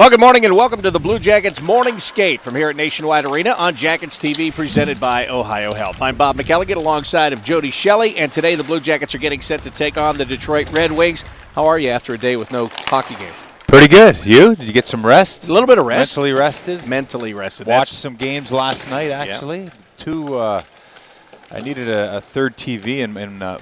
Well, good morning and welcome to the Blue Jackets Morning Skate from here at Nationwide Arena on Jackets TV, presented by Ohio Health. I'm Bob McElligott alongside of Jody Shelley, and today the Blue Jackets are getting set to take on the Detroit Red Wings. How are you after a day with no hockey game? Pretty good. You? Did you get some rest? A little bit of rest. Mentally rested? Mentally rested. Watched some games last night, actually. Yeah. I needed a third TV in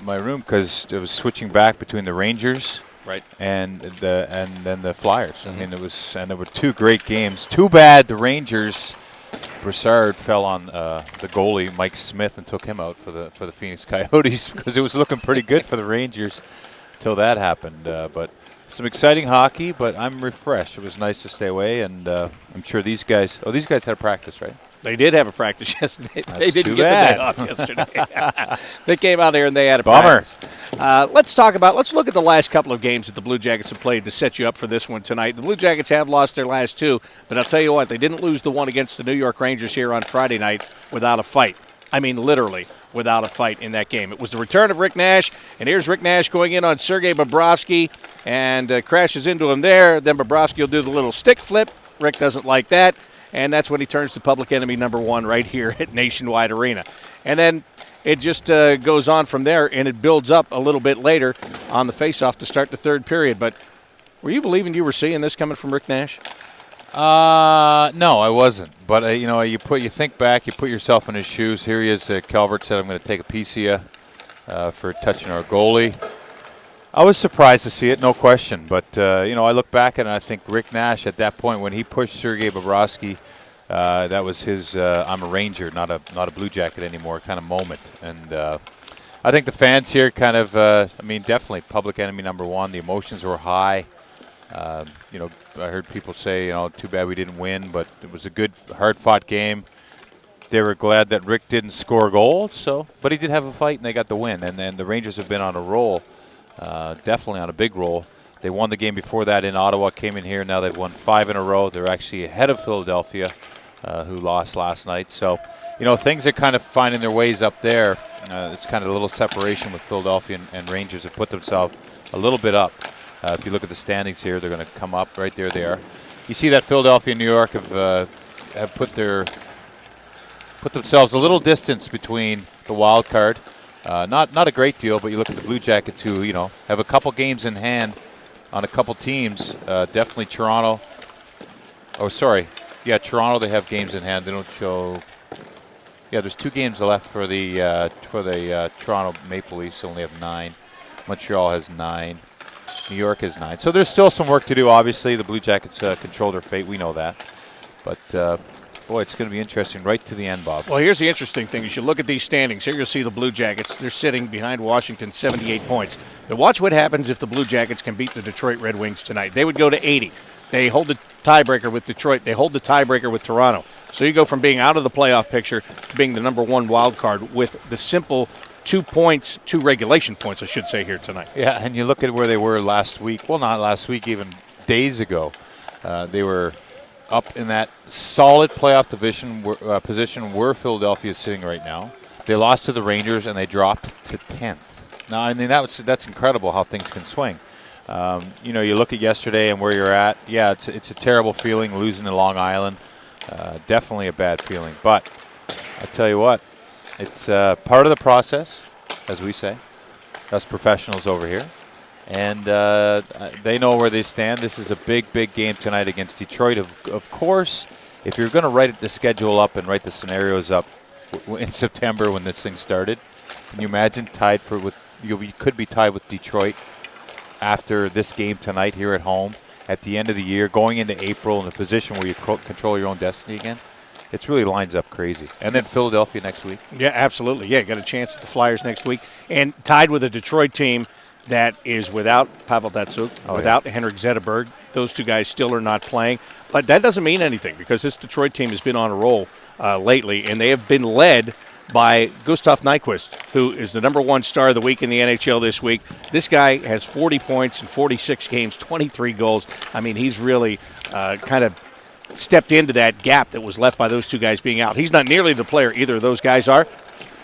my room because it was switching back between the Rangers. Right. And then the Flyers. Mm-hmm. I mean, there were two great games. Too bad the Rangers, Broussard fell on the goalie Mike Smith and took him out for the Phoenix Coyotes because it was looking pretty good for the Rangers till that happened. But some exciting hockey. But I'm refreshed. It was nice to stay away, and I'm sure these guys. Oh, these guys had a practice, right? They did have a practice yesterday. They didn't get bad. the day off yesterday. They came out here and they had a bummer. practice. Let's look at the last couple of games that the Blue Jackets have played to set you up for this one tonight. The Blue Jackets have lost their last two, but I'll tell you what, they didn't lose the one against the New York Rangers here on Friday night without a fight. I mean, literally without a fight in that game. It was the return of Rick Nash, and here's Rick Nash going in on Sergei Bobrovsky and crashes into him there. Then Bobrovsky will do the little stick flip. Rick doesn't like that. And that's when he turns to public enemy number one right here at Nationwide Arena. And then it just goes on from there, and it builds up a little bit later on the faceoff to start the third period. But were you believing you were seeing this coming from Rick Nash? No, I wasn't. But, you think back, you put yourself in his shoes. Here he is. Calvert said, I'm going to take a piece of you for touching our goalie. I was surprised to see it, no question. But, I look back and I think Rick Nash at that point when he pushed Sergei Bobrovsky, that was his I'm a Ranger, not a Blue Jacket anymore kind of moment. And I think the fans here kind of, definitely public enemy number one. The emotions were high. I heard people say, too bad we didn't win, but it was a good, hard-fought game. They were glad that Rick didn't score a goal, but he did have a fight and they got the win. And then the Rangers have been on a roll. Definitely on a big roll. They won the game before that in Ottawa, came in here. Now they've won 5 in a row. They're actually ahead of Philadelphia, who lost last night. So, things are kind of finding their ways up there. It's kind of a little separation with Philadelphia and Rangers have put themselves a little bit up. If you look at the standings here, they're going to come up right there. They are. You see that Philadelphia and New York have put themselves a little distance between the wild card. Not a great deal, but you look at the Blue Jackets who, have a couple games in hand on a couple teams. Definitely Toronto. Toronto, they have games in hand. They don't show. Yeah, there's 2 games left for the Toronto Maple Leafs. Only have 9. Montreal has 9. New York has 9. So there's still some work to do. Obviously, the Blue Jackets control their fate. We know that. But boy, it's going to be interesting right to the end, Bob. Well, here's the interesting thing. As you look at these standings, here you'll see the Blue Jackets. They're sitting behind Washington, 78 points. But watch what happens if the Blue Jackets can beat the Detroit Red Wings tonight. They would go to 80. They hold the tiebreaker with Detroit. They hold the tiebreaker with Toronto. So you go from being out of the playoff picture to being the number one wild card with the simple 2 regulation points, I should say, here tonight. Yeah, and you look at where they were last week. Well, not last week, even days ago. They were up in that solid playoff position where Philadelphia is sitting right now. They lost to the Rangers and they dropped to 10th. Now, that's incredible how things can swing. You look at yesterday and where you're at. Yeah, it's a terrible feeling losing to Long Island. Definitely a bad feeling. But I tell you what, it's part of the process, as we say, us professionals over here. And they know where they stand. This is a big, big game tonight against Detroit. Of course, if you're going to write the schedule up and write the scenarios up in September when this thing started, can you imagine you could be tied with Detroit after this game tonight here at home at the end of the year, going into April in a position where you control your own destiny again? It really lines up crazy. And then Philadelphia next week. Yeah, absolutely. Yeah, you got a chance at the Flyers next week. And tied with a Detroit team that is without Pavel Datsyuk, without Henrik Zetterberg. Those 2 guys still are not playing. But that doesn't mean anything because this Detroit team has been on a roll lately, and they have been led by Gustav Nyquist, who is the number 1 star of the week in the NHL this week. This guy has 40 points in 46 games, 23 goals. I mean, he's really kind of stepped into that gap that was left by those 2 guys being out. He's not nearly the player either of those guys are,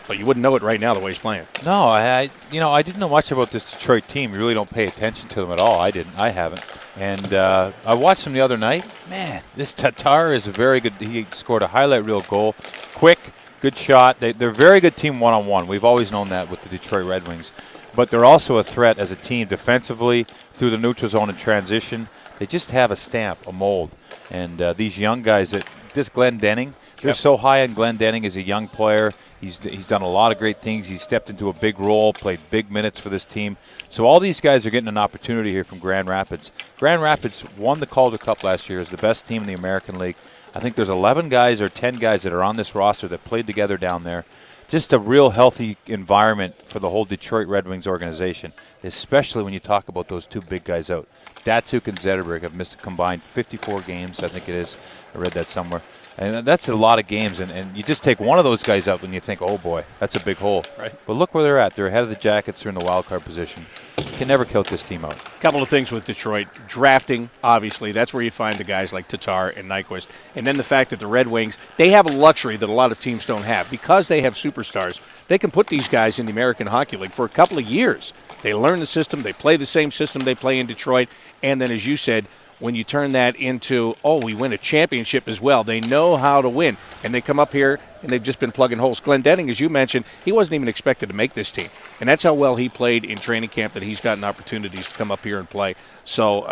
But you wouldn't know it right now the way he's playing. No, I didn't know much about this Detroit team. You really don't pay attention to them at all. I didn't. I haven't. And I watched them the other night. Man, this Tatar is a very good. He scored a highlight reel goal. Quick, good shot. They're a very good team one-on-one. We've always known that with the Detroit Red Wings. But they're also a threat as a team defensively through the neutral zone and transition. They just have a stamp, a mold. And these young guys, this Glenn Denning, they're so high on Glenn Denning as a young player. He's done a lot of great things. He's stepped into a big role, played big minutes for this team. So all these guys are getting an opportunity here from Grand Rapids. Grand Rapids won the Calder Cup last year as the best team in the American League. I think there's 11 guys or 10 guys that are on this roster that played together down there. Just a real healthy environment for the whole Detroit Red Wings organization, especially when you talk about those two big guys out. Datsuk and Zetterberg have missed a combined 54 games, I think it is. I read that somewhere. And that's a lot of games, and you just take one of those guys out and you think, oh, boy, that's a big hole. Right. But look where they're at. They're ahead of the Jackets. They're in the wild card position. You can never count this team out. A couple of things with Detroit. Drafting, obviously, that's where you find the guys like Tatar and Nyquist. And then the fact that the Red Wings, they have a luxury that a lot of teams don't have. Because they have superstars, they can put these guys in the American Hockey League for a couple of years. They learn the system. They play the same system they play in Detroit. And then, as you said, when you turn that into, we win a championship as well. They know how to win. And they come up here, and they've just been plugging holes. Glenn Denning, as you mentioned, he wasn't even expected to make this team. And that's how well he played in training camp, that he's gotten opportunities to come up here and play. So,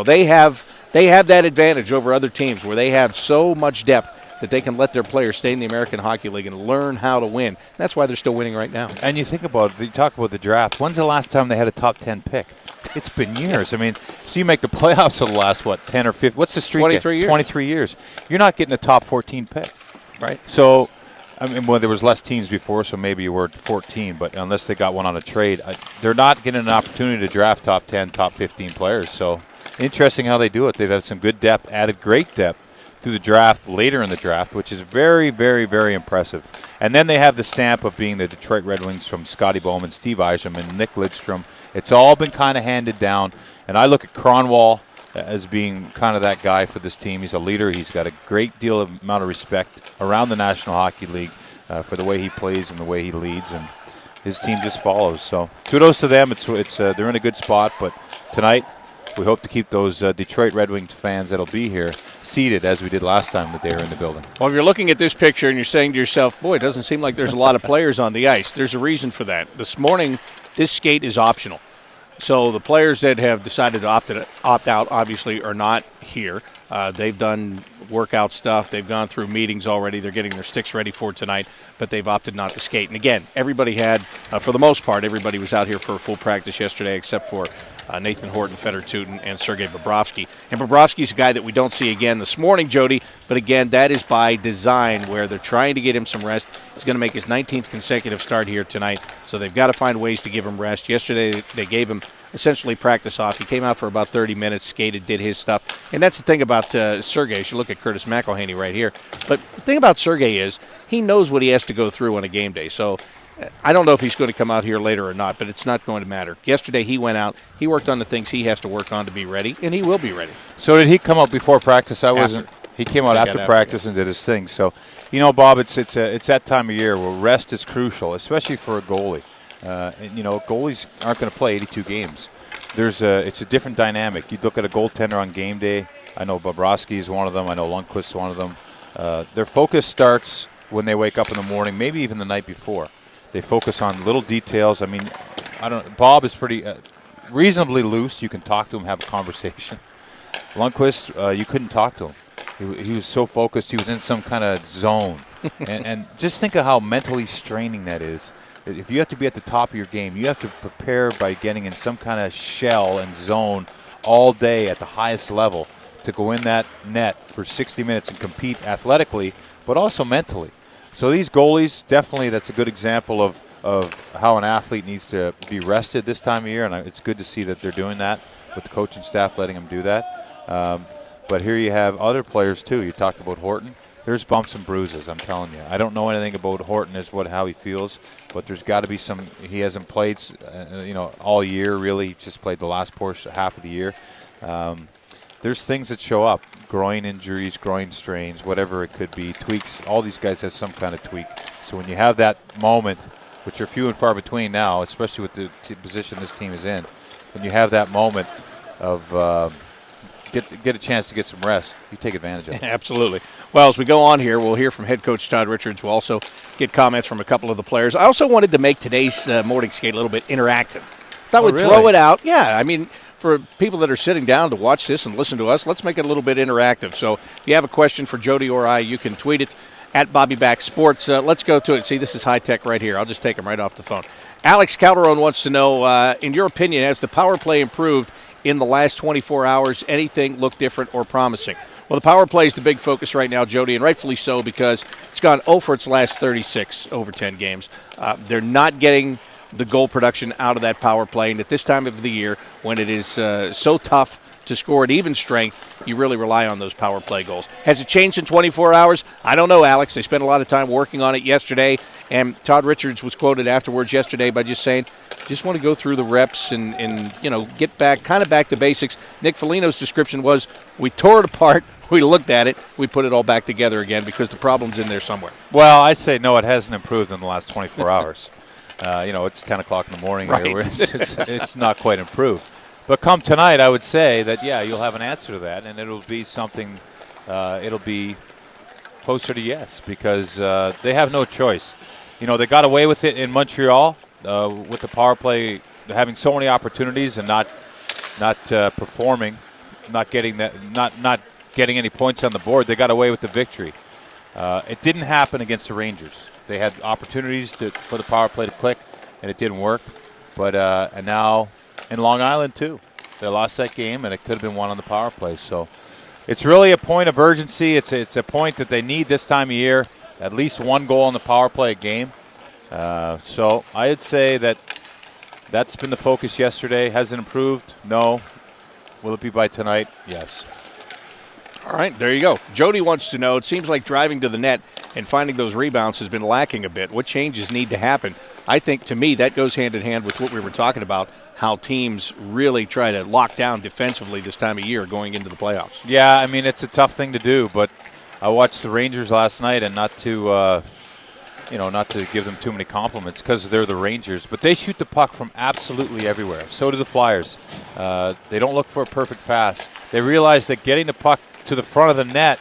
they have that advantage over other teams where they have so much depth that they can let their players stay in the American Hockey League and learn how to win. That's why they're still winning right now. And you think about it, you talk about the draft. When's the last time they had a top 10 pick? It's been years. I mean, so you make the playoffs for the last, 10 or 15? What's the streak? 23 years. 23 years. You're not getting a top 14 pick. Right. So, I mean, there was less teams before, so maybe you were at 14, but unless they got one on a trade, they're not getting an opportunity to draft top 10, top 15 players. So, interesting how they do it. They've had some good depth, added great depth through the draft, later in the draft, which is very, very, very impressive. And then they have the stamp of being the Detroit Red Wings from Scotty Bowman, Steve Yzerman, Nick Lidstrom. It's all been kind of handed down. And I look at Cronwall as being kind of that guy for this team. He's a leader. He's got a great deal of amount of respect around the National Hockey League for the way he plays and the way he leads. And his team just follows. So kudos to them. They're in a good spot. But tonight, we hope to keep those Detroit Red Wings fans that'll be here seated as we did last time that they were in the building. Well, if you're looking at this picture and you're saying to yourself, boy, it doesn't seem like there's a lot of players on the ice, there's a reason for that. This morning, this skate is optional. So the players that have decided to opt out obviously are not here. They've done workout stuff. They've gone through meetings already. They're getting their sticks ready for tonight, but they've opted not to skate. And again, everybody had, for the most part, everybody was out here for a full practice yesterday except for Nathan Horton, Fedor Tutin, and Sergei Bobrovsky. And Bobrovsky's a guy that we don't see again this morning, Jody, but again, that is by design where they're trying to get him some rest. He's going to make his 19th consecutive start here tonight, so they've got to find ways to give him rest. Yesterday, they gave him essentially practice off. He came out for about 30 minutes, skated, did his stuff. And that's the thing about Sergei. You should look at Curtis McElhaney right here. But the thing about Sergei is he knows what he has to go through on a game day. So I don't know if he's going to come out here later or not, but it's not going to matter. Yesterday he went out. He worked on the things he has to work on to be ready, and he will be ready. So did he come out before practice? He came out after practice and did his thing. So, Bob, it's that time of year where rest is crucial, especially for a goalie. Goalies aren't going to play 82 games. It's a different dynamic. You look at a goaltender on game day. I know Bobrovsky is one of them. I know Lundqvist is one of them. Their focus starts when they wake up in the morning, maybe even the night before. They focus on little details. I mean, Bob is pretty reasonably loose. You can talk to him, have a conversation. Lundqvist, you couldn't talk to him. He was so focused. He was in some kind of zone. and just think of how mentally straining that is. If you have to be at the top of your game, you have to prepare by getting in some kind of shell and zone all day at the highest level to go in that net for 60 minutes and compete athletically, but also mentally. So these goalies, definitely that's a good example of how an athlete needs to be rested this time of year, and it's good to see that they're doing that with the coaching staff letting them do that. But here you have other players too. You talked about Horton. There's bumps and bruises, I'm telling you. I don't know anything about Horton how he feels, but there's got to be some. He hasn't played, all year really. He just played the last half of the year. there's things that show up. Groin injuries, groin strains, whatever it could be, tweaks. All these guys have some kind of tweak. So when you have that moment, which are few and far between now, especially with the position this team is in, when you have that moment of get a chance to get some rest, you take advantage of it. Absolutely. Well, as we go on here, we'll hear from head coach Todd Richards. We'll also get comments from a couple of the players. I also wanted to make today's morning skate a little bit interactive. Thought we'd throw it out. Yeah, I mean, for people that are sitting down to watch this and listen to us, let's make it a little bit interactive. So if you have a question for Jody or I, you can tweet it at Bobby Back Sports. Let's go to it. See, this is high tech right here. I'll just take them right off the phone. Alex Calderon wants to know, in your opinion, has the power play improved in the last 24 hours? Anything look different or promising? Well, the power play is the big focus right now, Jody, and rightfully so, because it's gone 0 for its last 36 over 10 games. They're not getting the goal production out of that power play, and at this time of the year, when it is so tough to score at even strength, you really rely on those power play goals. Has it changed in 24 hours? I don't know, Alex. They spent a lot of time working on it yesterday, and Todd Richards was quoted afterwards yesterday by just saying, just want to go through the reps and get back to basics. Nick Foligno's description was, we tore it apart, we looked at it, we put it all back together again because the problem's in there somewhere. Well, I'd say no, it hasn't improved in the last 24 hours. It's 10 o'clock in the morning right. here. It's not quite improved. But come tonight, I would say that, you'll have an answer to that, and it'll be something, it'll be closer to yes, because they have no choice. They got away with it in Montreal with the power play, having so many opportunities and not performing, not getting any points on the board. They got away with the victory. It didn't happen against the Rangers. They had opportunities for the power play to click, and it didn't work. But and now in Long Island, too. They lost that game, and it could have been won on the power play. So it's really a point of urgency. It's a point that they need this time of year, at least one goal on the power play a game. So I'd say that's been the focus yesterday. Has it improved? No. Will it be by tonight? Yes. All right, there you go. Jody wants to know, it seems like driving to the net and finding those rebounds has been lacking a bit. What changes need to happen? I think, to me, that goes hand in hand with what we were talking about, how teams really try to lock down defensively this time of year going into the playoffs. Yeah, I mean, it's a tough thing to do, but I watched the Rangers last night, and not to give them too many compliments because they're the Rangers, but they shoot the puck from absolutely everywhere. So do the Flyers. They don't look for a perfect pass. They realize that getting the puck to the front of the net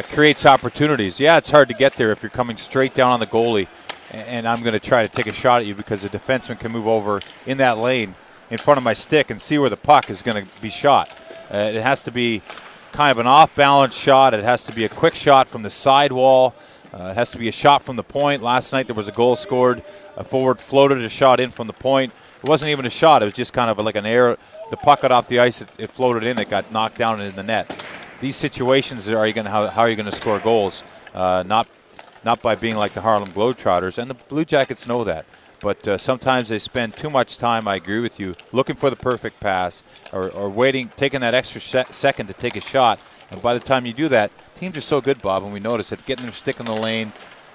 creates opportunities. Yeah, it's hard to get there if you're coming straight down on the goalie, and I'm going to try to take a shot at you because a defenseman can move over in that lane in front of my stick and see where the puck is going to be shot. It has to be kind of an off-balance shot. It has to be a quick shot from the sidewall. It has to be a shot from the point. Last night there was a goal scored. A forward floated a shot in from the point. It wasn't even a shot. It was just kind of like an air. The puck got off the ice. It floated in. It got knocked down in the net. These situations, how are you going to score goals? Not by being like the Harlem Globetrotters, and the Blue Jackets know that. But sometimes they spend too much time, I agree with you, looking for the perfect pass or waiting, taking that extra second to take a shot. And by the time you do that, teams are so good, Bob, and we notice it, getting their stick in the lane,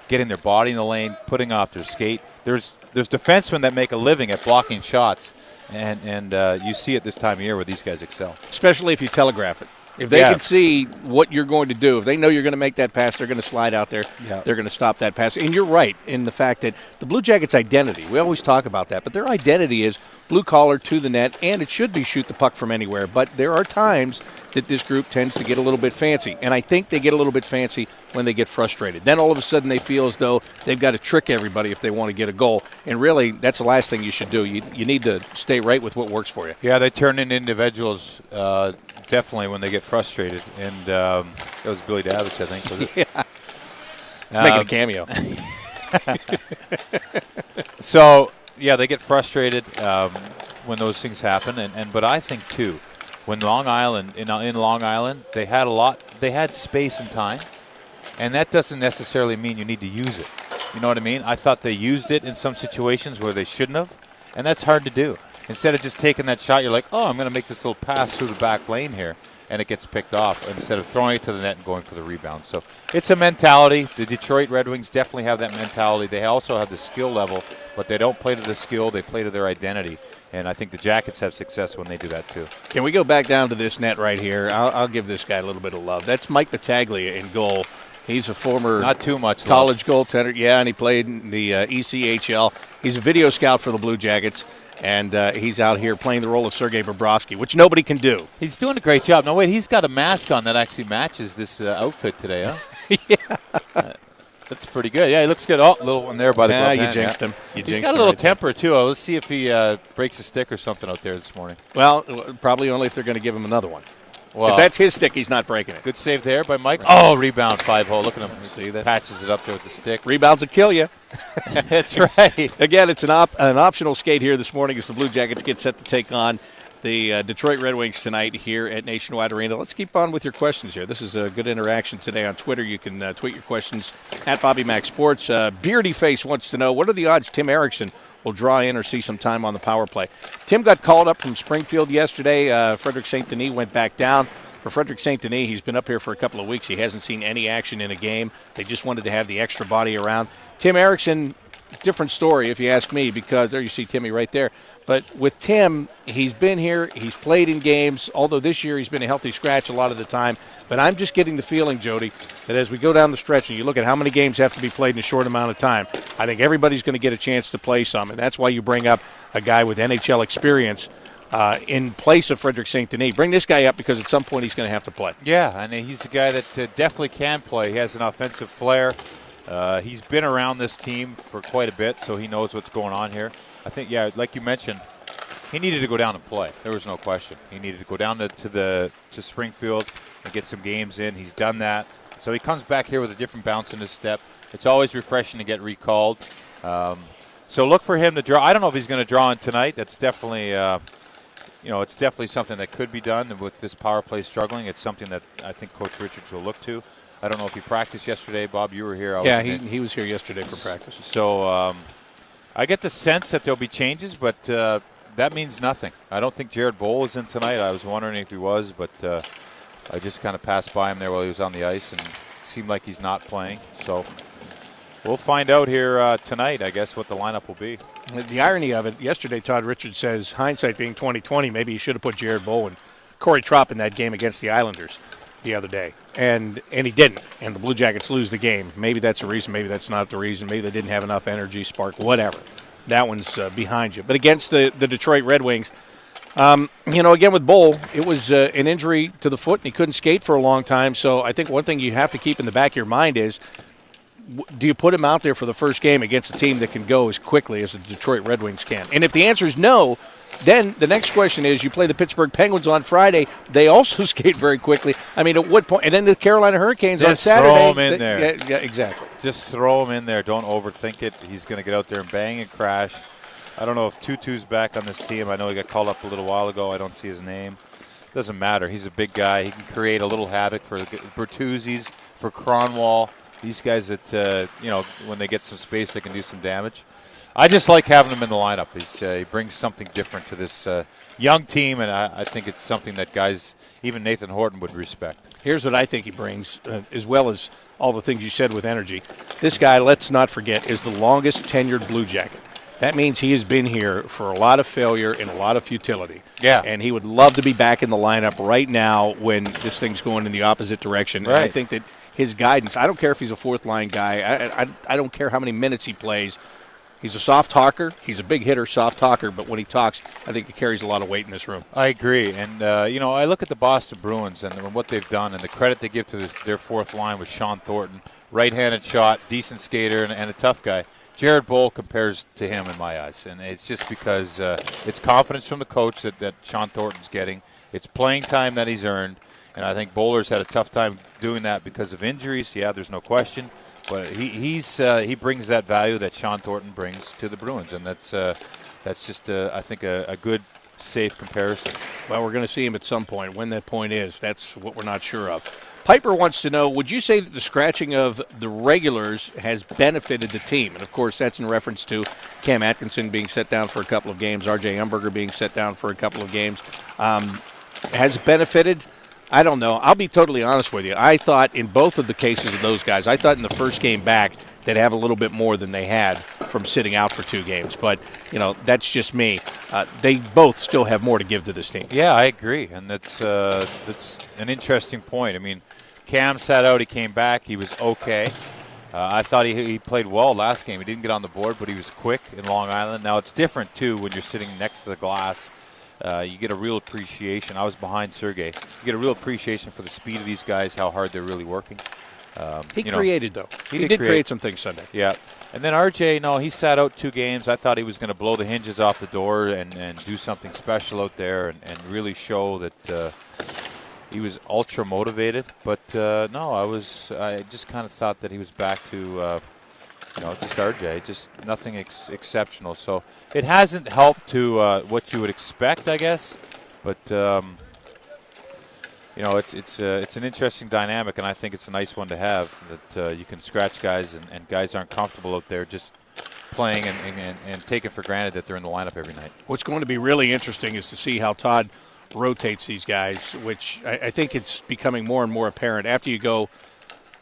getting their body in the lane, putting off their skate. There's defensemen that make a living at blocking shots, and you see it this time of year where these guys excel. Especially if you telegraph it. If they can see what you're going to do, if they know you're going to make that pass, they're going to slide out there. Yeah. They're going to stop that pass. And you're right in the fact that the Blue Jackets' identity, we always talk about that, but their identity is blue collar to the net, and it should be shoot the puck from anywhere. But there are times that this group tends to get a little bit fancy, and I think they get a little bit fancy when they get frustrated. Then all of a sudden they feel as though they've got to trick everybody if they want to get a goal, and really that's the last thing you should do. You need to stay right with what works for you. Yeah, they turn into individuals definitely when they get frustrated, and that was Billy Davidge, I think, was it? Yeah. He's making a cameo. So, yeah, they get frustrated when those things happen, but I think, too, when Long Island, in Long Island, they had space and time, and that doesn't necessarily mean you need to use it. You know what I mean? I thought they used it in some situations where they shouldn't have, and that's hard to do. Instead of just taking that shot, you're like, oh, I'm going to make this little pass through the back lane here. and it gets picked off instead of throwing it to the net and going for the rebound. So it's a mentality. The Detroit Red Wings definitely have that mentality. They also have the skill level, but they don't play to the skill. They play to their identity. And I think the Jackets have success when they do that too. Can we go back down to this net right here? I'll give this guy a little bit of love. That's Mike Battaglia in goal. He's a former not too much college goaltender. Yeah, and he played in the ECHL. He's a video scout for the Blue Jackets, and he's out here playing the role of Sergei Bobrovsky, which nobody can do. He's doing a great job. No, wait, he's got a mask on that actually matches this outfit today, huh? Yeah. That's pretty good. Yeah, he looks good. Oh, little one there by the glove you hand, jinxed him. He's got a little temper, too. Let's see if he breaks a stick or something out there this morning. Well, probably only if they're going to give him another one. Well, if that's his stick, he's not breaking it. Good save there by Mike. Oh, rebound, 5-hole. Look at him. See that? Patches it up there with the stick. Rebounds will kill you. That's right. Again, it's an optional skate here this morning as the Blue Jackets get set to take on the Detroit Red Wings tonight here at Nationwide Arena. Let's keep on with your questions here. This is a good interaction today on Twitter. You can tweet your questions at Bobby Mac Sports. Beardy Face wants to know, what are the odds Tim Erickson will draw in or see some time on the power play? Tim got called up from Springfield yesterday. Frederick St. Denis went back down. For Frederick St. Denis, he's been up here for a couple of weeks. He hasn't seen any action in a game. They just wanted to have the extra body around. Tim Erickson, different story if you ask me, because there you see Timmy right there. But with Tim, he's been here, he's played in games, although this year he's been a healthy scratch a lot of the time. But I'm just getting the feeling, Jody, that as we go down the stretch and you look at how many games have to be played in a short amount of time, I think everybody's going to get a chance to play some. And that's why you bring up a guy with NHL experience in place of Frederick St. Denis. Bring this guy up because at some point he's going to have to play. Yeah, and he's the guy that definitely can play. He has an offensive flair. He's been around this team for quite a bit, so he knows what's going on here. I think, yeah, like you mentioned, he needed to go down and play. There was no question. He needed to go down to Springfield and get some games in. He's done that. So he comes back here with a different bounce in his step. It's always refreshing to get recalled. So look for him to draw. I don't know if he's going to draw in tonight. That's definitely it's definitely something that could be done with this power play struggling. It's something that I think Coach Richards will look to. I don't know if he practiced yesterday. Bob, you were here. He was here yesterday for practice. So I get the sense that there'll be changes, but that means nothing. I don't think Jared Bowl is in tonight. I was wondering if he was, but I just kind of passed by him there while he was on the ice, and it seemed like he's not playing. So we'll find out here tonight, I guess, what the lineup will be. The irony of it, yesterday Todd Richards says, hindsight being 20/20, maybe he should have put Jared Bowl and Corey Tropp in that game against the Islanders the other day. And he didn't, and the Blue Jackets lose the game. Maybe that's the reason, maybe that's not the reason. Maybe they didn't have enough energy, spark, whatever. That one's behind you. But against the Detroit Red Wings, again with Bowl, it was an injury to the foot, and he couldn't skate for a long time. So I think one thing you have to keep in the back of your mind is, do you put him out there for the first game against a team that can go as quickly as the Detroit Red Wings can? And if the answer is no, then the next question is, you play the Pittsburgh Penguins on Friday. They also skate very quickly. I mean, at what point? And then the Carolina Hurricanes on Saturday. Just throw him in there. Yeah, exactly. Just throw him in there. Don't overthink it. He's going to get out there and bang and crash. I don't know if Tutu's back on this team. I know he got called up a little while ago. I don't see his name. Doesn't matter. He's a big guy. He can create a little havoc for Bertuzzi's, for Cronwall. These guys that, when they get some space, they can do some damage. I just like having him in the lineup. He brings something different to this young team, and I think it's something that guys, even Nathan Horton, would respect. Here's what I think he brings, as well as all the things you said with energy. This guy, let's not forget, is the longest tenured Blue Jacket. That means he has been here for a lot of failure and a lot of futility. Yeah. And he would love to be back in the lineup right now when this thing's going in the opposite direction. Right. And I think that his guidance, I don't care if he's a fourth-line guy. I don't care how many minutes he plays. He's a soft talker. He's a big hitter, soft talker. But when he talks, I think he carries a lot of weight in this room. I agree. And, I look at the Boston Bruins and what they've done and the credit they give to their fourth line with Sean Thornton. Right-handed shot, decent skater, and a tough guy. Jared Bowl compares to him in my eyes. And it's just because it's confidence from the coach that Sean Thornton's getting. It's playing time that he's earned. And I think Bowler's had a tough time doing that because of injuries. Yeah, there's no question. But he brings that value that Sean Thornton brings to the Bruins, and that's just I think a good, safe comparison. Well, we're going to see him at some point. When that point is, that's what we're not sure of. Piper wants to know, would you say that the scratching of the regulars has benefited the team? And, of course, that's in reference to Cam Atkinson being set down for a couple of games, R.J. Umberger being set down for a couple of games. Has it benefited? I don't know. I'll be totally honest with you. I thought in both of the cases of those guys, I thought in the first game back they'd have a little bit more than they had from sitting out for 2 games. But, that's just me. They both still have more to give to this team. Yeah, I agree. And that's an interesting point. I mean, Cam sat out. He came back. He was okay. I thought he played well last game. He didn't get on the board, but he was quick in Long Island. Now, it's different, too, when you're sitting next to the glass. You get a real appreciation. I was behind Sergey. You get a real appreciation for the speed of these guys, how hard they're really working. He created, though. He did create some things Sunday. Yeah. And then RJ, no, he sat out 2 games. I thought he was going to blow the hinges off the door and do something special out there and really show that he was ultra motivated. But, no, I just kind of thought that he was back to just RJ, just nothing exceptional. So it hasn't helped to what you would expect, I guess. But it's an interesting dynamic, and I think it's a nice one to have. That you can scratch guys, and guys aren't comfortable out there just playing and taking for granted that they're in the lineup every night. What's going to be really interesting is to see how Todd rotates these guys, which I think it's becoming more and more apparent after you go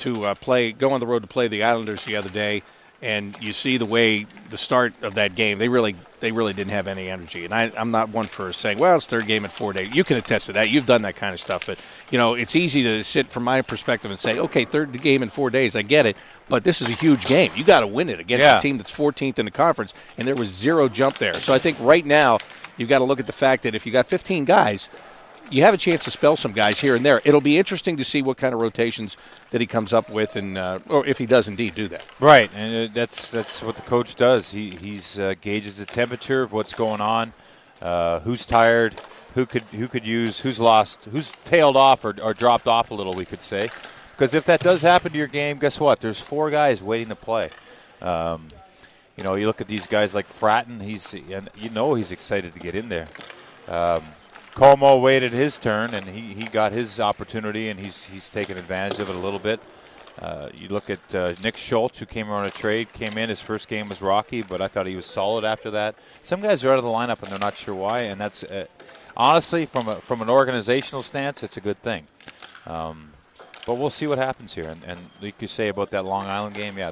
on the road to play the Islanders the other day. And you see the way the start of that game, they really didn't have any energy. And I'm not one for saying, well, it's 3rd game in 4 days. You can attest to that. You've done that kind of stuff. But, it's easy to sit from my perspective and say, okay, 3rd game in 4 days, I get it. But this is a huge game. You got to win it against a team that's 14th in the conference. And there was 0 jump there. So I think right now you've got to look at the fact that if you got 15 guys, you have a chance to spell some guys here and there. It'll be interesting to see what kind of rotations that he comes up with, and or if he does indeed do that. Right, and that's what the coach does. He's gauges the temperature of what's going on, who's tired, who could use, who's lost, who's tailed off or dropped off a little, we could say. Because if that does happen to your game, guess what? There's 4 guys waiting to play. You look at these guys like Fratton. He's excited to get in there. Como waited his turn, and he got his opportunity, and he's taken advantage of it a little bit. You look at Nick Schultz, who came around a trade, came in. His first game was rocky, but I thought he was solid after that. Some guys are out of the lineup, and they're not sure why, and that's honestly, from an organizational stance, it's a good thing. But we'll see what happens here. And like you say about that Long Island game, yeah,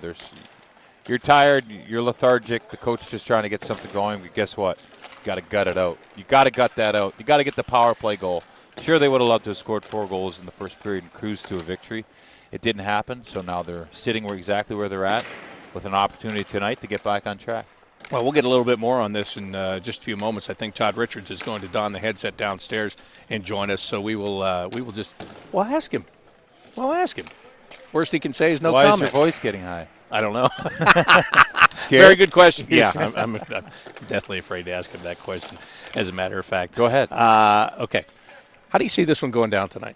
you're tired, you're lethargic. The coach is just trying to get something going, but guess what? Got to gut it out. You got to gut that out. You got to get the power play goal. Sure, they would have loved to have scored 4 goals in the first period and cruised to a victory. It didn't happen, so now they're sitting exactly where they're at with an opportunity tonight to get back on track. Well, we'll get a little bit more on this in just a few moments. I think Todd Richards is going to don the headset downstairs and join us, so we will just ask him. We'll ask him. Worst he can say is no comment. Why is your voice getting high? I don't know. Scared? Very good question. Yeah, I'm definitely afraid to ask him that question, as a matter of fact. Go ahead. Okay. How do you see this one going down tonight?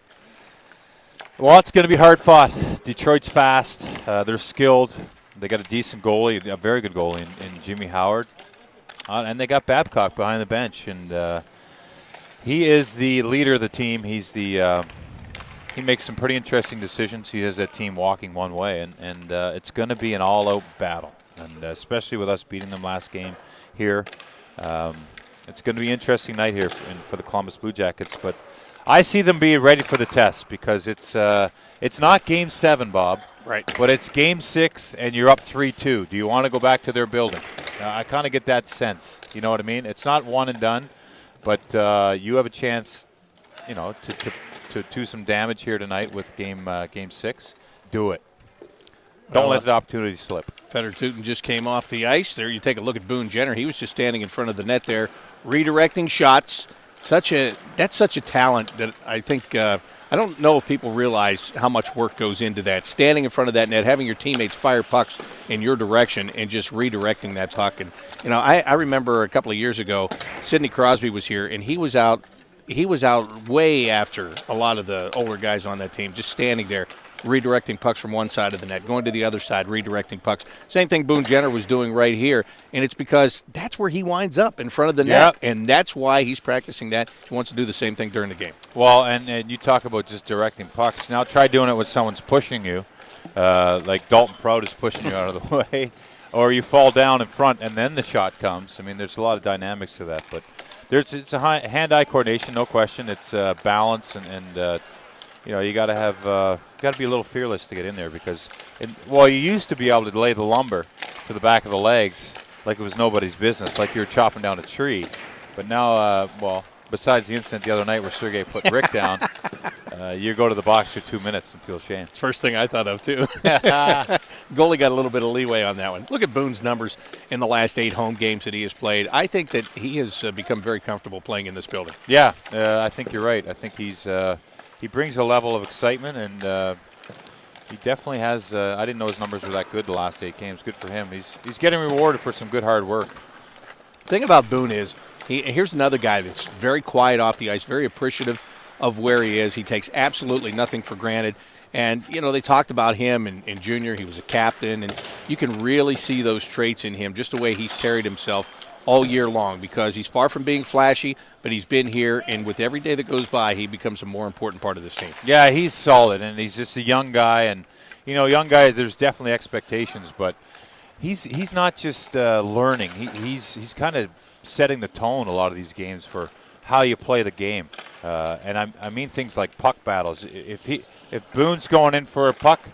Well, it's going to be hard fought. Detroit's fast. They're skilled. They got a decent goalie, a very good goalie in Jimmy Howard. And they got Babcock behind the bench. And he is the leader of the team. He's he makes some pretty interesting decisions. He has that team walking one way. And it's going to be an all-out battle. And especially with us beating them last game here. It's going to be an interesting night here for the Columbus Blue Jackets. But I see them being ready for the test because it's not Game 7, Bob. Right. But it's Game 6, and you're up 3-2. Do you want to go back to their building? I kind of get that sense. You know what I mean? It's not one and done, but you have a chance, to do some damage here tonight with Game 6. Do it. Don't let the opportunity slip. Feder Tootin just came off the ice. There you take a look at Boone Jenner. He was just standing in front of the net there, redirecting shots. That's such a talent that I think I don't know if people realize how much work goes into that. Standing in front of that net, having your teammates fire pucks in your direction, and just redirecting that puck. And I remember a couple of years ago, Sidney Crosby was here, and he was out way after a lot of the older guys on that team, just standing there, redirecting pucks from one side of the net, going to the other side, redirecting pucks. Same thing Boone Jenner was doing right here, and it's because that's where he winds up, in front of the net, and that's why he's practicing that. He wants to do the same thing during the game. Well, and you talk about just directing pucks. Now try doing it when someone's pushing you, like Dalton Prout is pushing you out of the way, or you fall down in front and then the shot comes. I mean, there's a lot of dynamics to that, but it's a hand-eye coordination, no question. It's balance and you got to be a little fearless to get in there because, you used to be able to lay the lumber to the back of the legs like it was nobody's business, like you were chopping down a tree. But now, besides the incident the other night where Sergei put Rick down, you go to the box for 2 minutes and feel ashamed. It's the first thing I thought of, too. Goalie got a little bit of leeway on that one. Look at Boone's numbers in the last 8 home games that he has played. I think that he has become very comfortable playing in this building. Yeah, I think you're right. I think he brings a level of excitement, and he definitely has. I didn't know his numbers were that good the last 8 games. Good for him. He's getting rewarded for some good hard work. The thing about Boone is, here's another guy that's very quiet off the ice, very appreciative of where he is. He takes absolutely nothing for granted. And, they talked about him in junior. He was a captain, and you can really see those traits in him, just the way he's carried himself all year long, because he's far from being flashy, but he's been here, and with every day that goes by, he becomes a more important part of this team. Yeah, he's solid, and he's just a young guy. And, young guy, there's definitely expectations, but he's not just learning. He's kind of setting the tone a lot of these games for how you play the game. And I mean things like puck battles. If Boone's going in for a puck,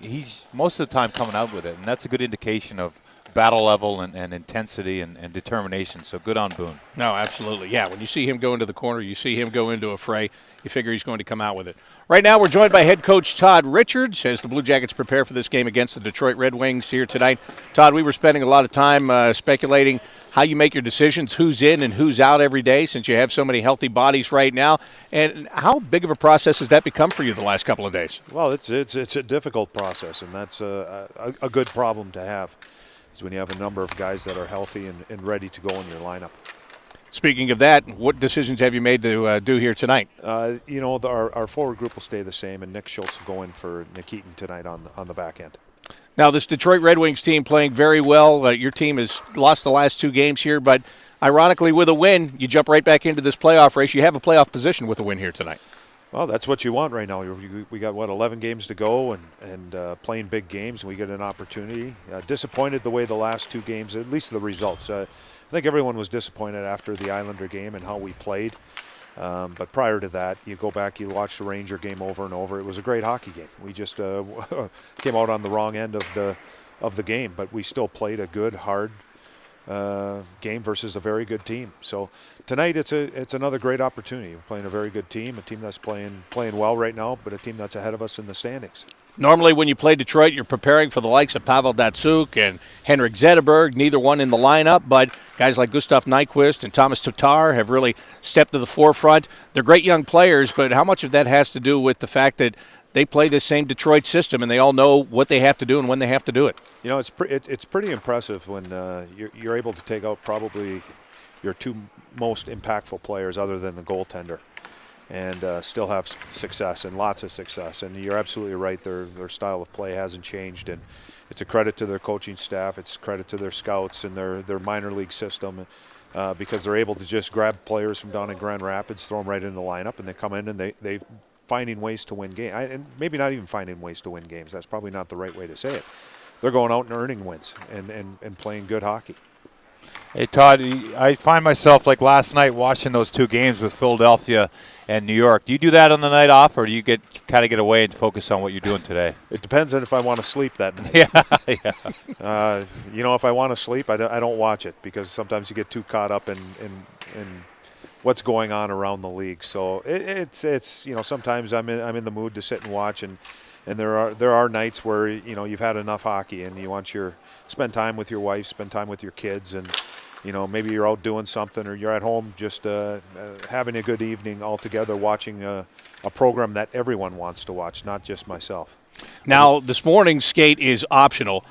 he's most of the time coming out with it, and that's a good indication of battle level and intensity and determination. So good on Boone. No, absolutely. Yeah, when you see him go into the corner, you see him go into a fray, you figure he's going to come out with it. Right now we're joined by head coach Todd Richards as the Blue Jackets prepare for this game against the Detroit Red Wings here tonight. Todd, we were spending a lot of time speculating how you make your decisions, who's in and who's out every day, since you have so many healthy bodies right now. And how big of a process has that become for you the last couple of days? Well, it's a difficult process, and that's a good problem to have, is when you have a number of guys that are healthy and ready to go in your lineup. Speaking of that, what decisions have you made to do here tonight? Our forward group will stay the same, and Nick Schultz will go in for Nick Eaton tonight on the back end. Now, this Detroit Red Wings team playing very well. Your team has lost the last 2 games here, but ironically, with a win, you jump right back into this playoff race. You have a playoff position with a win here tonight. Well, that's what you want right now. We got, 11 games to go and playing big games, and we get an opportunity. Disappointed the way the last 2 games, at least the results. I think everyone was disappointed after the Islander game and how we played. But prior to that, you go back, you watch the Ranger game over and over. It was a great hockey game. We just came out on the wrong end of the game, but we still played a good, hard game versus a very good team. So tonight, it's another great opportunity. We're playing a very good team, a team that's playing well right now, but a team that's ahead of us in the standings. Normally, when you play Detroit, you're preparing for the likes of Pavel Datsyuk and Henrik Zetterberg, neither one in the lineup, but guys like Gustav Nyquist and Thomas Tatar have really stepped to the forefront. They're great young players, but how much of that has to do with the fact that they play the same Detroit system and they all know what they have to do and when they have to do it? It's pretty impressive when you're able to take out probably your 2 most impactful players other than the goaltender, and still have success and lots of success. And you're absolutely right. Their style of play hasn't changed, and it's a credit to their coaching staff. It's a credit to their scouts and their minor league system, because they're able to just grab players from down in Grand Rapids, throw them right in the lineup, and they come in and they finding ways to win games. And maybe not even finding ways to win games. That's probably not the right way to say it. They're going out and earning wins and playing good hockey. Hey, Todd, I find myself like last night watching those 2 games with Philadelphia and New York. Do you do that on the night off, or do you get away and focus on what you're doing today? It depends on if I want to sleep that night. Yeah. If I want to sleep, I don't watch it, because sometimes you get too caught up in what's going on around the league. So it's sometimes I'm in the mood to sit and watch, and there are nights where you've had enough hockey and you want spend time with your wife, spend time with your kids, and maybe you're out doing something, or you're at home just having a good evening all together, watching a program that everyone wants to watch, not just myself. Now, this morning's skate is optional.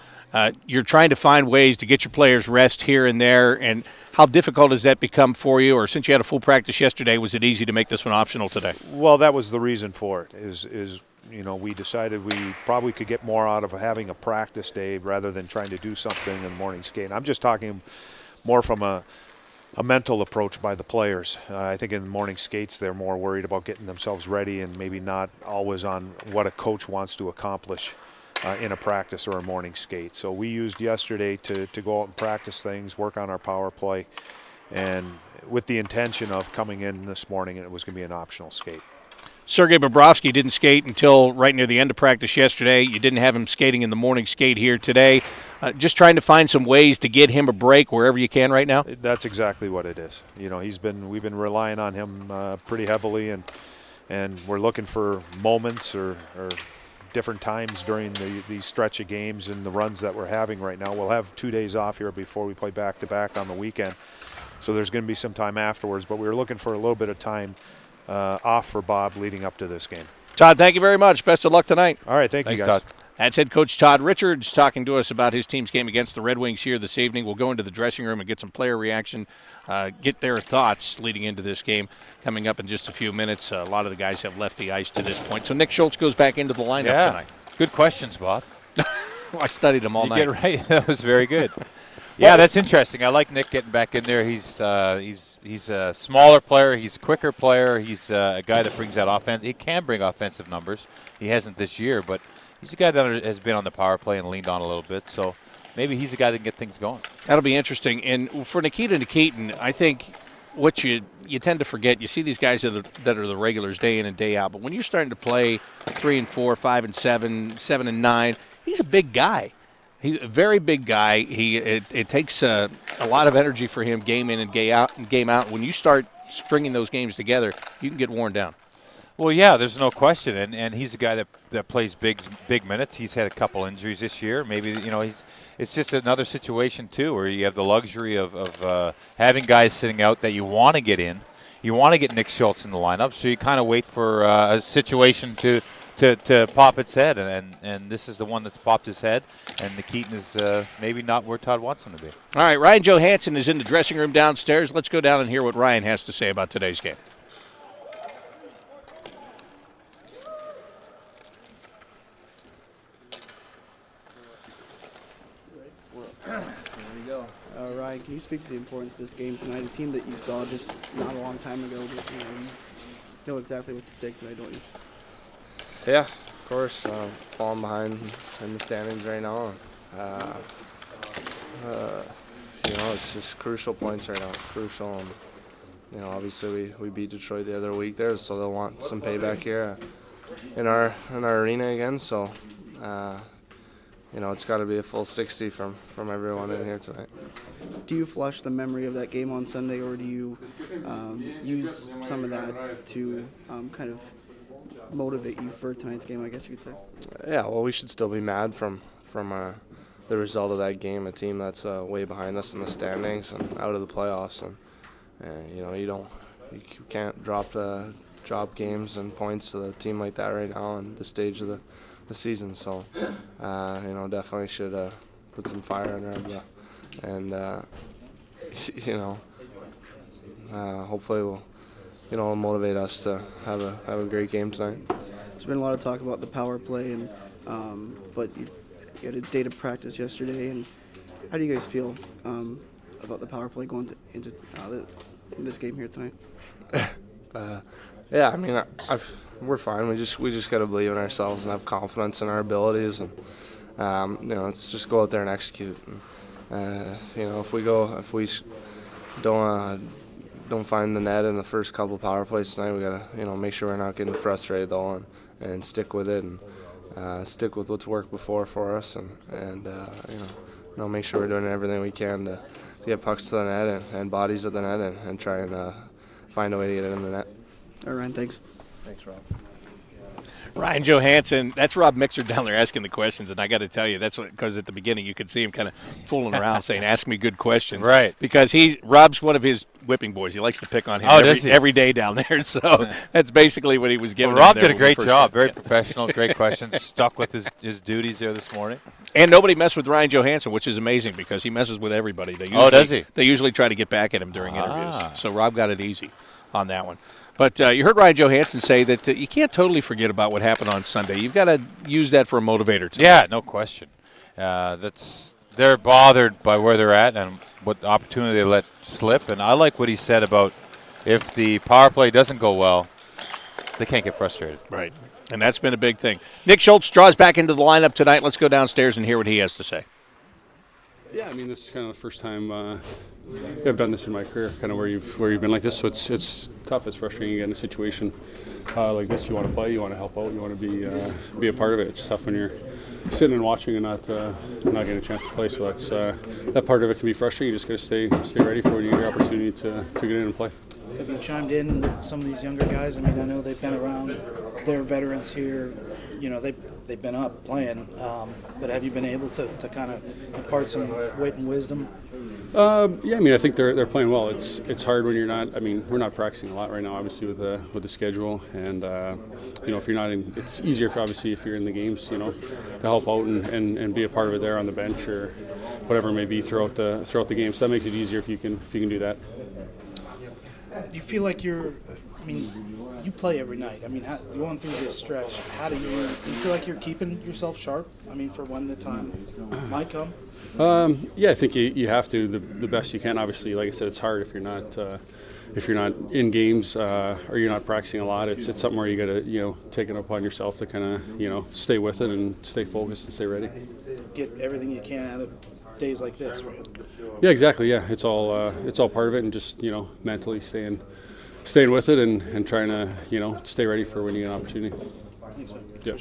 You're trying to find ways to get your players rest here and there, and how difficult has that become for you? Or since you had a full practice yesterday, was it easy to make this one optional today? Well, that was the reason for it, is we decided we probably could get more out of having a practice day rather than trying to do something in the morning skate. I'm just talking more from a mental approach by the players. I think in the morning skates, they're more worried about getting themselves ready and maybe not always on what a coach wants to accomplish in a practice or a morning skate. So we used yesterday to go out and practice things, work on our power play, and with the intention of coming in this morning, and it was going to be an optional skate. Sergei Bobrovsky didn't skate until right near the end of practice yesterday. You didn't have him skating in the morning skate here today. Just trying to find some ways to get him a break wherever you can right now? That's exactly what it is. You know, we've been relying on him pretty heavily, and we're looking for moments or different times during the stretch of games and the runs that we're having right now. We'll have 2 days off here before we play back-to-back on the weekend. So there's going to be some time afterwards, but we were looking for a little bit of time off for Bob leading up to this game. Todd, thank you very much. Best of luck tonight. All right, thanks, you guys. Todd. That's head coach Todd Richards talking to us about his team's game against the Red Wings here this evening. We'll go into the dressing room and get some player reaction, get their thoughts leading into this game coming up in just a few minutes. A lot of the guys have left the ice to this point. So Nick Schultz goes back into the lineup tonight. Good questions, Bob. I studied them all night. Get right. That was very good. Yeah, that's interesting. I like Nick getting back in there. He's a smaller player. He's a quicker player. He's a guy that brings out offense. He can bring offensive numbers. He hasn't this year, but he's a guy that has been on the power play and leaned on a little bit. So maybe he's a guy that can get things going. That'll be interesting. And for Nikita Nikitin, I think what you tend to forget, you see these guys that are the regulars day in and day out, but when you're starting to play 3 and 4, 5 and 7, 7 and 9, he's a big guy. He's a very big guy. It takes a lot of energy for him game in and game out. When you start stringing those games together, you can get worn down. Well, yeah, there's no question, and he's a guy that plays big minutes. He's had a couple injuries this year. Maybe it's just another situation too, where you have the luxury of having guys sitting out that you want to get in. You want to get Nick Schultz in the lineup, so you kind of wait for a situation to pop its head, and this is the one that's popped his head, and Nikitin is maybe not where Todd wants him to be. All right, Ryan Johansson is in the dressing room downstairs. Let's go down and hear what Ryan has to say about today's game. Ryan, can you speak to the importance of this game tonight? A team that you saw just not a long time ago, but you know exactly what's at stake tonight, don't you? Yeah, of course. Falling behind in the standings right now. It's just crucial points right now. Crucial. And, obviously we beat Detroit the other week there, so they'll want some payback here in our arena again. So, it's got to be a full 60 from everyone in here tonight. Do you flush the memory of that game on Sunday, or do you use some of that to kind of motivate you for tonight's game, I guess you could say? Yeah, well, we should still be mad from the result of that game, a team that's way behind us in the standings and out of the playoffs. And you can't drop games and points to a team like that right now on the stage of the season. So, definitely should put some fire under our breath. And, hopefully will motivate us to have a great game tonight. There's been a lot of talk about the power play, and but you had a day to practice yesterday. And how do you guys feel about the power play going into this game here tonight? Yeah, I mean, we're fine. We just got to believe in ourselves and have confidence in our abilities, and let's just go out there and execute. And, if we don't find the net in the first couple power plays tonight, we gotta make sure we're not getting frustrated though, and stick with it, and stick with what's worked before for us, and make sure we're doing everything we can to get pucks to the net and bodies at the net, and try and find a way to get it in the net. All right, thanks. Thanks, Rob. Ryan Johansson, that's Rob Mixer down there asking the questions, and I got to tell you, that's because at the beginning you could see him kind of fooling around saying, ask me good questions. Right. Because Rob's one of his whipping boys. He likes to pick on him every day down there, so that's basically what he was giving. Well, Rob did a great job, very professional, great questions, stuck with his duties there this morning. And nobody messed with Ryan Johansson, which is amazing because he messes with everybody. Does he? They usually try to get back at him during interviews, so Rob got it easy on that one. But you heard Ryan Johansson say that you can't totally forget about what happened on Sunday. You've got to use that for a motivator too. Yeah, no question. They're bothered by where they're at and what opportunity they let slip. And I like what he said about if the power play doesn't go well, they can't get frustrated. Right, and that's been a big thing. Nick Schultz draws back into the lineup tonight. Let's go downstairs and hear what he has to say. Yeah, I mean, this is kind of the first time I've done this in my career, kind of where you've been like this. So it's tough. It's frustrating. You get in a situation like this. You want to play. You want to help out. You want to be a part of it. It's tough when you're sitting and watching and not getting a chance to play. So that's that part of it can be frustrating. You just got to stay ready for when you get your opportunity to get in and play. Have you chimed in with some of these younger guys? I mean, I know they've been around. They're veterans here. You know, they've been up playing. But have you been able to kind of impart some weight and wisdom? Yeah, I mean, I think they're playing well. It's hard when you're not. I mean, we're not practicing a lot right now, obviously with the schedule, and you know, if you're not in, it's easier if you're in the games, you know, to help out and be a part of it there on the bench or whatever it may be throughout the game. So that makes it easier if you can do that. Do you feel like you play every night. I mean, going through this stretch, do you feel like you're keeping yourself sharp? I mean, for when the time might come? Yeah, I think you have to the best you can. Obviously, like I said, it's hard if you're not in games or you're not practicing a lot. It's something where you got to take it upon yourself to kind of stay with it and stay focused and stay ready. Get everything you can out of days like this, right? Yeah, exactly. Yeah, it's all part of it, and just mentally staying with it and trying to stay ready for when you get an opportunity. Thanks, man. Yeah.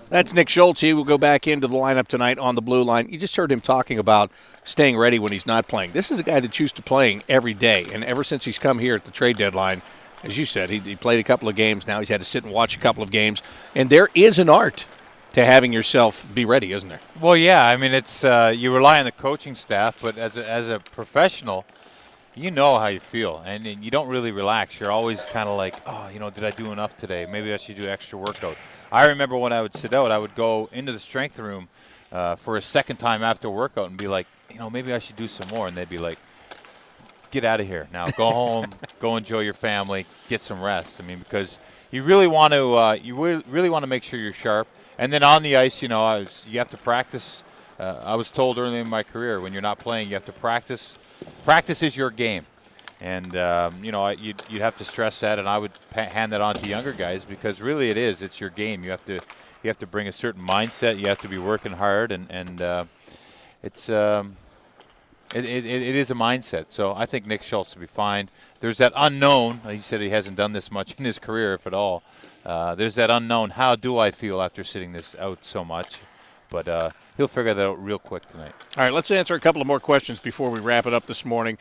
That's Nick Schultz. He will go back into the lineup tonight on the blue line. You just heard him talking about staying ready when he's not playing. This is a guy that's used to playing every day, and ever since he's come here at the trade deadline, as you said, he played a couple of games. Now he's had to sit and watch a couple of games, and there is an art to having yourself be ready, isn't there? Well, yeah. I mean, it's you rely on the coaching staff, but as a professional, you know how you feel, and you don't really relax. You're always kind of like, did I do enough today? Maybe I should do extra workout. I remember when I would sit out, I would go into the strength room for a second time after workout and be like, maybe I should do some more. And they'd be like, get out of here now. Go home. Go enjoy your family. Get some rest. I mean, because you really want to really want to make sure you're sharp. And then on the ice, you have to practice. I was told early in my career, when you're not playing, you have to practice. Practice is your game. And, you'd have to stress that, and I would hand that on to younger guys because really it is. It's your game. You have to bring a certain mindset. You have to be working hard, and it is a mindset. So I think Nick Schultz will be fine. There's that unknown. He said he hasn't done this much in his career, if at all. There's that unknown. How do I feel after sitting this out so much? But he'll figure that out real quick tonight. All right, let's answer a couple of more questions before we wrap it up this morning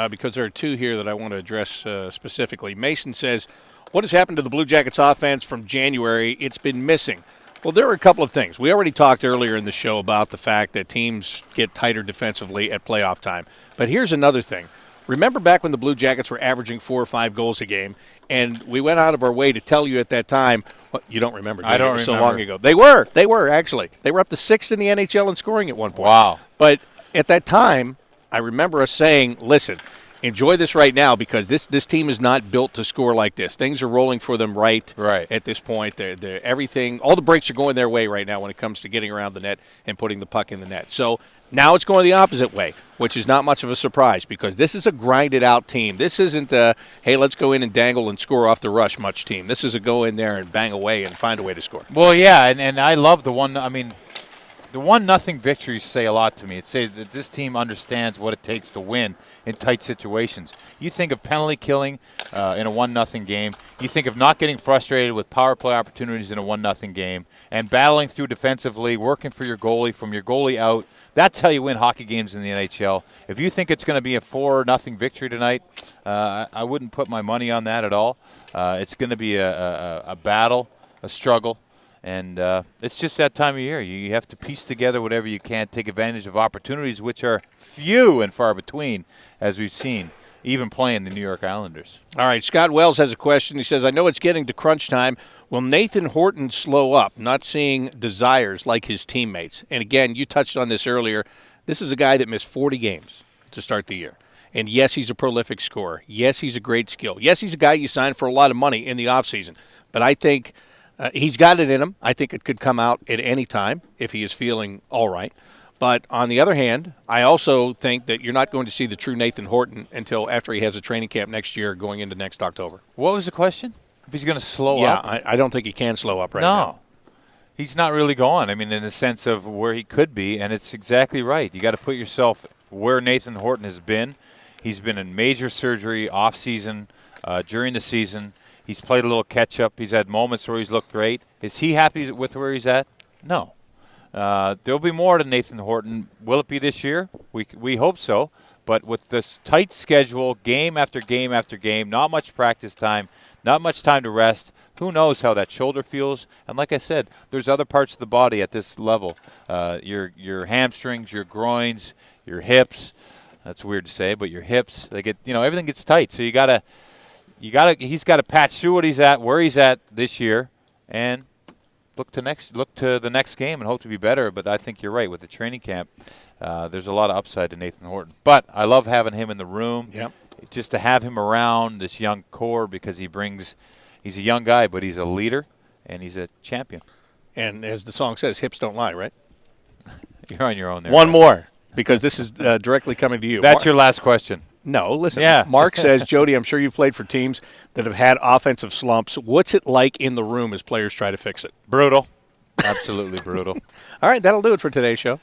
because there are two here that I want to address specifically. Mason says, what has happened to the Blue Jackets offense from January? It's been missing. Well, there are a couple of things. We already talked earlier in the show about the fact that teams get tighter defensively at playoff time. But here's another thing. Remember back when the Blue Jackets were averaging 4 or 5 goals a game, and we went out of our way to tell you at that time, well, you don't remember, I don't remember. So long ago. They were, actually. They were up to 6th in the NHL in scoring at one point. Wow. But at that time, I remember us saying, listen, enjoy this right now because this team is not built to score like this. Things are rolling for them right at this point. They're everything, all the breaks are going their way right now when it comes to getting around the net and putting the puck in the net. So now it's going the opposite way, which is not much of a surprise because this is a grinded-out team. This isn't a, hey, let's go in and dangle and score off the rush much team. This is a go in there and bang away and find a way to score. Well, yeah, and I love the 1-0 victories say a lot to me. It says that this team understands what it takes to win in tight situations. You think of penalty killing in a 1-0 game. You think of not getting frustrated with power play opportunities in a 1-0 game and battling through defensively, working for your goalie, from your goalie out. That's how you win hockey games in the NHL. If you think it's going to be a 4-0 victory tonight, I wouldn't put my money on that at all. It's going to be a battle, a struggle. And it's just that time of year. You have to piece together whatever you can, take advantage of opportunities, which are few and far between, as we've seen, even playing the New York Islanders. All right, Scott Wells has a question. He says, I know it's getting to crunch time. Will Nathan Horton slow up, not seeing desires like his teammates? And again, you touched on this earlier. This is a guy that missed 40 games to start the year. And yes, he's a prolific scorer. Yes, he's a great skill. Yes, he's a guy you signed for a lot of money in the offseason. But I think he's got it in him. I think it could come out at any time if he is feeling all right. But on the other hand, I also think that you're not going to see the true Nathan Horton until after he has a training camp next year going into next October. What was the question? If he's going to slow up? Yeah, I don't think he can slow up right now. He's not really going. I mean, in the sense of where he could be, and it's exactly right. You got to put yourself where Nathan Horton has been. He's been in major surgery off season, during the season. He's played a little catch up. He's had moments where he's looked great. Is he happy with where he's at? No. There'll be more to Nathan Horton. Will it be this year? We hope so. But with this tight schedule, game after game after game, not much practice time, not much time to rest, who knows how that shoulder feels? And like I said, there's other parts of the body at this level. Your hamstrings, your groins, your hips. That's weird to say, but your hips, they get, everything gets tight. So he's got to patch through what he's at, where he's at this year, and look to the next game and hope to be better. But I think you're right with the training camp. There's a lot of upside to Nathan Horton. But I love having him in the room. Yep. Just to have him around this young core, because he's a young guy, but he's a leader and he's a champion. And as the song says, hips don't lie, right? You're on your own there. One more, because this is directly coming to you. That's your last question. No, listen. Yeah. Mark says, Jody, I'm sure you've played for teams that have had offensive slumps. What's it like in the room as players try to fix it? Brutal. Absolutely brutal. All right, that'll do it for today's show.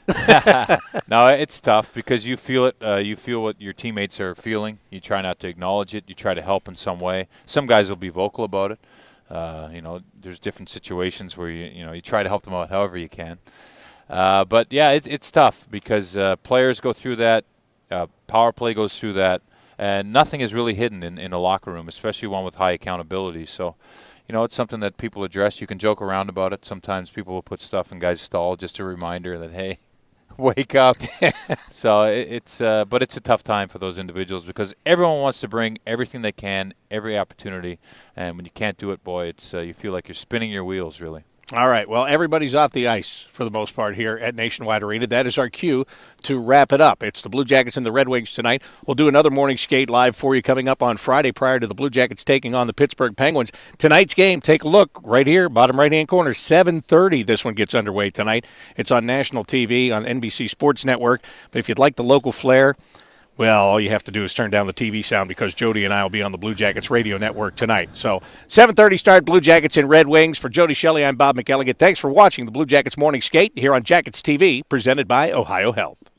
No, it's tough because you feel it. You feel what your teammates are feeling. You try not to acknowledge it. You try to help in some way. Some guys will be vocal about it. There's different situations where you try to help them out however you can. But yeah, it's tough because players go through that. Power play goes through that, and nothing is really hidden in a locker room, especially one with high accountability. So, it's something that people address. You can joke around about it. Sometimes people will put stuff in guys' stall, just a reminder that, hey, wake up. So but it's a tough time for those individuals because everyone wants to bring everything they can, every opportunity, and when you can't do it, boy, it's you feel like you're spinning your wheels, really. All right, well, everybody's off the ice for the most part here at Nationwide Arena. That is our cue to wrap it up. It's the Blue Jackets and the Red Wings tonight. We'll do another morning skate live for you coming up on Friday prior to the Blue Jackets taking on the Pittsburgh Penguins. Tonight's game, take a look right here, bottom right-hand corner, 7:30. This one gets underway tonight. It's on national TV on NBC Sports Network. But if you'd like the local flair, well, all you have to do is turn down the TV sound because Jody and I will be on the Blue Jackets radio network tonight. So 7:30 start, Blue Jackets and Red Wings. For Jody Shelley, I'm Bob McElligott. Thanks for watching the Blue Jackets Morning Skate here on Jackets TV, presented by Ohio Health.